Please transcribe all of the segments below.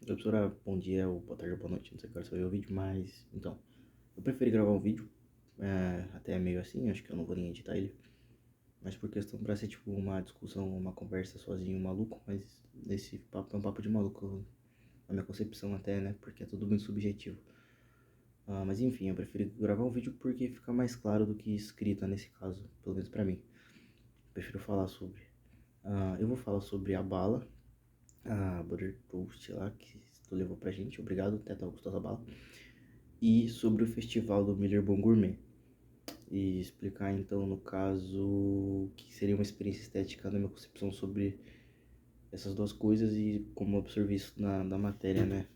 Oi, professora, bom dia, ou boa tarde, ou boa noite, não sei qual vai o vídeo, mas, então, eu preferi gravar um vídeo, até meio assim, acho que eu não vou nem editar ele, mas por questão pra ser, tipo, uma discussão, uma conversa sozinho, maluco, mas esse papo é um papo de maluco, na minha concepção até, né, porque é tudo muito subjetivo. Mas enfim, eu preferi gravar um vídeo porque fica mais claro do que escrita nesse caso, pelo menos pra mim. Prefiro falar sobre, eu vou falar sobre a bala, a Border Toast lá, que tu levou pra gente, obrigado, até tava gostosa a bala. E sobre o festival do Miller Bom Gourmet. E explicar então, no caso, o que seria uma experiência estética na minha concepção sobre essas duas coisas e como eu absorvi isso na matéria, né?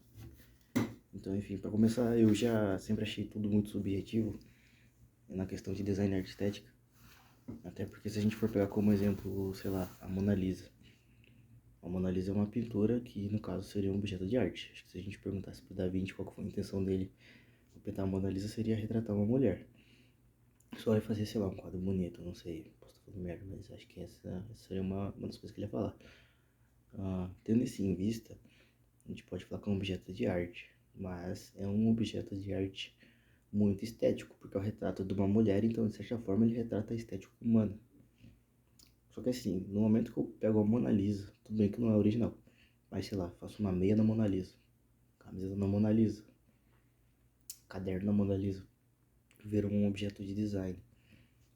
Então, enfim, para começar, eu já sempre achei tudo muito subjetivo na questão de design e arte estética. Até porque se a gente for pegar como exemplo, sei lá, a Mona Lisa. A Mona Lisa é uma pintura que, no caso, seria um objeto de arte. Acho que se a gente perguntasse pro Da Vinci qual foi a intenção dele ao pintar a Mona Lisa, seria retratar uma mulher. Só vai fazer, sei lá, um quadro bonito, não sei, posso estar falando merda, mas acho que essa seria uma das coisas que ele ia falar. Tendo isso em vista, a gente pode falar que é um objeto de arte, mas é um objeto de arte muito estético, porque é o retrato de uma mulher, então de certa forma ele retrata a estética humana. Só que assim, no momento que eu pego a Mona Lisa, tudo bem que não é original, mas sei lá, faço uma meia da Mona Lisa, camiseta da Mona Lisa, caderno da Mona Lisa, vira um objeto de design.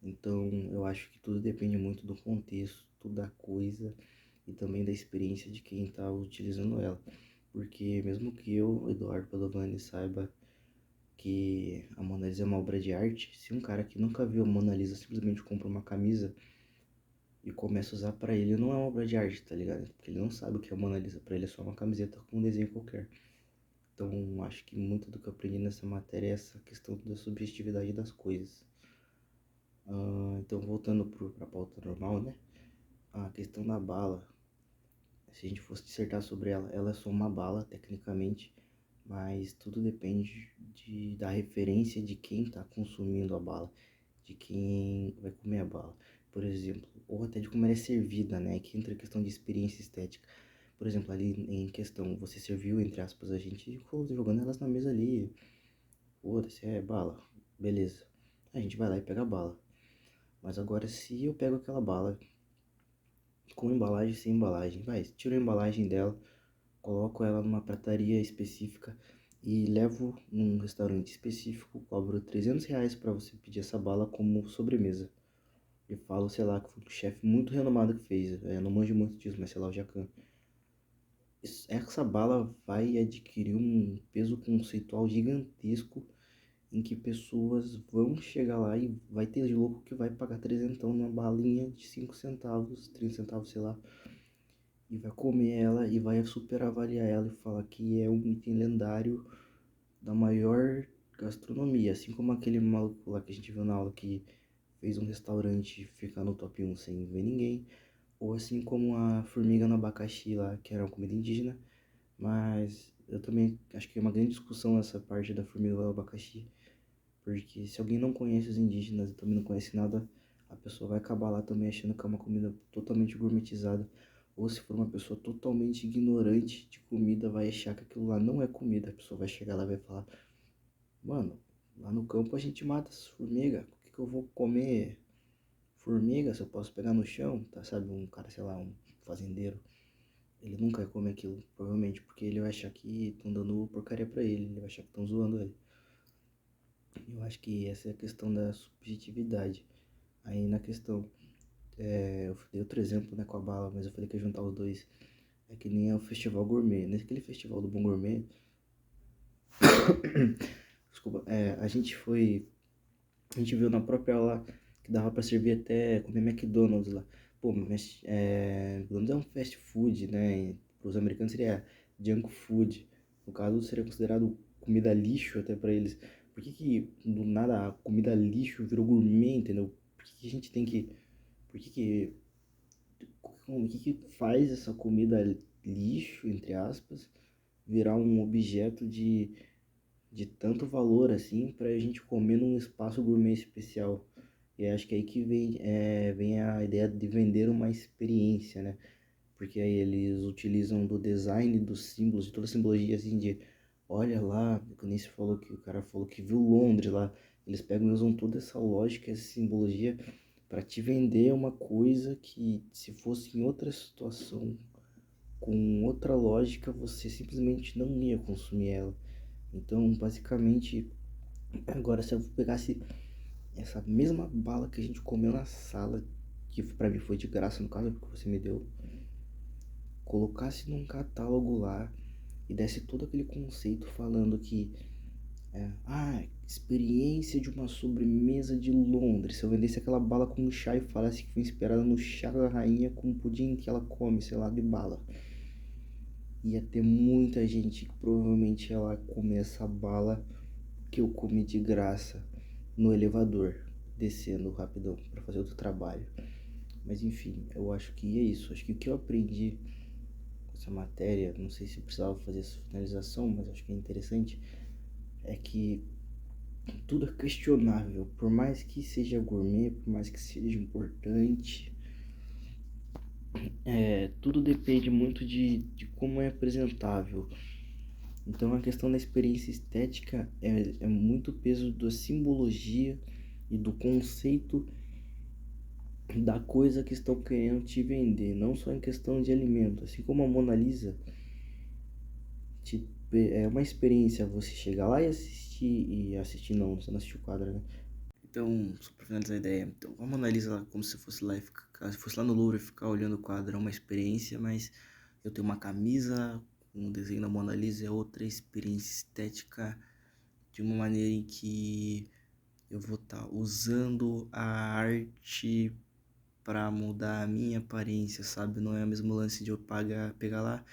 Então, eu acho que tudo depende muito do contexto, da coisa e também da experiência de quem está utilizando ela. Porque mesmo que eu, Eduardo Padovani, saiba que a Mona Lisa é uma obra de arte, se um cara que nunca viu a Mona Lisa simplesmente compra uma camisa e começa a usar pra ele, não é uma obra de arte, tá ligado? Porque ele não sabe o que é a Mona Lisa, pra ele é só uma camiseta com um desenho qualquer. Então, acho que muito do que eu aprendi nessa matéria é essa questão da subjetividade das coisas. Então, voltando para a pauta normal, né? A questão da bala, se a gente fosse dissertar sobre ela, ela é só uma bala, tecnicamente, mas tudo depende da referência de quem está consumindo a bala, de quem vai comer a bala, por exemplo, ou até de como ela é servida, né? Que entra a questão de experiência estética. Por exemplo, ali em questão, você serviu, entre aspas, a gente ficou jogando elas na mesa ali, foda-se, é bala, beleza. A gente vai lá e pega a bala. Mas agora, se eu pego aquela bala com embalagem sem embalagem, vai, tiro a embalagem dela, coloco ela numa prataria específica e levo num restaurante específico, cobro R$ 300 para você pedir essa bala como sobremesa. E falo, sei lá, que foi um chefe muito renomado que fez, eu não manjo muito disso, mas sei lá, o Jacan. Essa bala vai adquirir um peso conceitual gigantesco em que pessoas vão chegar lá e vai ter louco que vai pagar trezentão numa balinha de 5 centavos, 30 centavos, sei lá, e vai comer ela e vai super avaliar ela e falar que é um item lendário da maior gastronomia, assim como aquele maluco lá que a gente viu na aula que fez um restaurante ficar no top 1 sem ver ninguém, ou assim como a formiga no abacaxi lá, que era uma comida indígena, mas eu também acho que é uma grande discussão essa parte da formiga no abacaxi, porque se alguém não conhece os indígenas e também não conhece nada, a pessoa vai acabar lá também achando que é uma comida totalmente gourmetizada. Ou se for uma pessoa totalmente ignorante de comida, vai achar que aquilo lá não é comida. A pessoa vai chegar lá e vai falar: Mano, lá no campo a gente mata as formigas. Por que eu vou comer formiga se eu posso pegar no chão? Tá, sabe? Um cara, sei lá, um fazendeiro. Ele nunca vai comer aquilo, provavelmente, porque ele vai achar que estão dando porcaria pra ele. Ele vai achar que estão zoando ele. Eu acho que essa é a questão da subjetividade. Aí na questão, eu dei outro exemplo, né, com a bala, mas eu falei que ia juntar os dois. É que nem é o festival gourmet. Naquele festival do Bom Gourmet, desculpa, a gente viu na própria aula que dava pra servir até comer McDonald's lá. Pô, mas McDonald's é um fast food, né? Para os americanos seria junk food. No caso, seria considerado comida lixo até pra eles. Por que que do nada a comida lixo virou gourmet, entendeu? Por que que a gente tem que... Por que que... O que que faz essa comida lixo, entre aspas, virar um objeto de tanto valor assim pra gente comer num espaço gourmet especial? E acho que é aí que vem a ideia de vender uma experiência, né? porque aí eles utilizam do design, dos símbolos, de toda a simbologia assim de, olha lá, quando você falou que o cara falou que viu Londres lá, eles pegam e usam toda essa lógica, essa simbologia para te vender uma coisa que se fosse em outra situação, com outra lógica, você simplesmente não ia consumir ela. Então, basicamente, agora se eu pegasse essa mesma bala que a gente comeu na sala, que pra mim foi de graça no caso, porque você me deu, colocasse num catálogo lá e desse todo aquele conceito falando que experiência de uma sobremesa de Londres. Se eu vendesse aquela bala com chá e falasse que foi inspirada no chá da rainha com o pudim que ela come, sei lá, de bala, ia ter muita gente que provavelmente ia lá comer essa bala que eu comi de graça no elevador, descendo rapidão para fazer outro trabalho. Mas enfim, eu acho que é isso. Acho que o que eu aprendi com essa matéria, não sei se eu precisava fazer essa finalização, mas acho que é interessante, é que tudo é questionável. Por mais que seja gourmet, por mais que seja importante, tudo depende muito de como é apresentável. Então a questão da experiência estética é muito peso da simbologia e do conceito da coisa que estão querendo te vender, não só em questão de alimento. Assim como a Mona Lisa é uma experiência você chegar lá e assistir não, você não assistiu o quadro, né? Então, só pra finalizar a ideia, então a Mona Lisa lá, como se fosse lá, se fosse lá no Louvre ficar olhando o quadro é uma experiência, mas eu tenho uma camisa com o desenho da Mona Lisa é outra experiência estética de uma maneira em que eu vou estar usando a arte para mudar a minha aparência, sabe? Não é o mesmo lance de eu pegar lá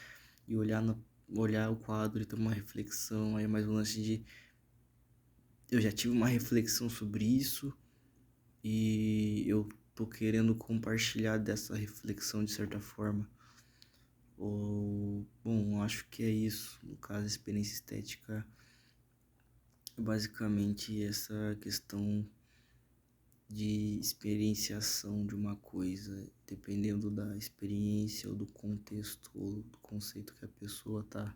e olhar o quadro e ter uma reflexão, aí é mais um lance de eu já tive uma reflexão sobre isso e eu tô querendo compartilhar dessa reflexão de certa forma. Bom, acho que é isso. No caso, a experiência estética é basicamente essa questão de experienciação de uma coisa, dependendo da experiência ou do contexto ou do conceito que a pessoa tá.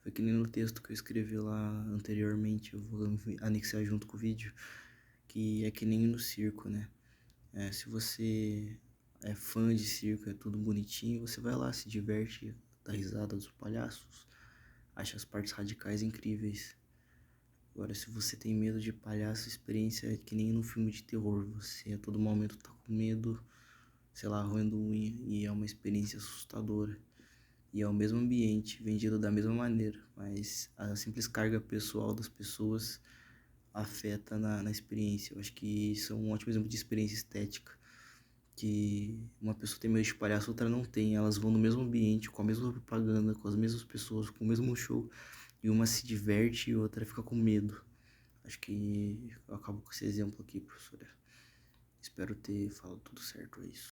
Foi que nem no texto que eu escrevi lá anteriormente, eu vou anexar junto com o vídeo, que é que nem no circo, né? Se você é fã de circo, é tudo bonitinho, você vai lá, se diverte, dá risada dos palhaços, acha as partes radicais incríveis. Agora, se você tem medo de palhaço, a experiência é que nem no filme de terror. Você a todo momento tá com medo, sei lá, roendo unha, e é uma experiência assustadora. E é o mesmo ambiente, vendido da mesma maneira, mas a simples carga pessoal das pessoas afeta na experiência. Eu acho que isso é um ótimo exemplo de experiência estética. Que uma pessoa tem medo de palhaço, outra não tem. Elas vão no mesmo ambiente, com a mesma propaganda, com as mesmas pessoas, com o mesmo show. E uma se diverte e outra fica com medo. Acho que eu acabo com esse exemplo aqui, professora. Espero ter falado tudo certo, é isso.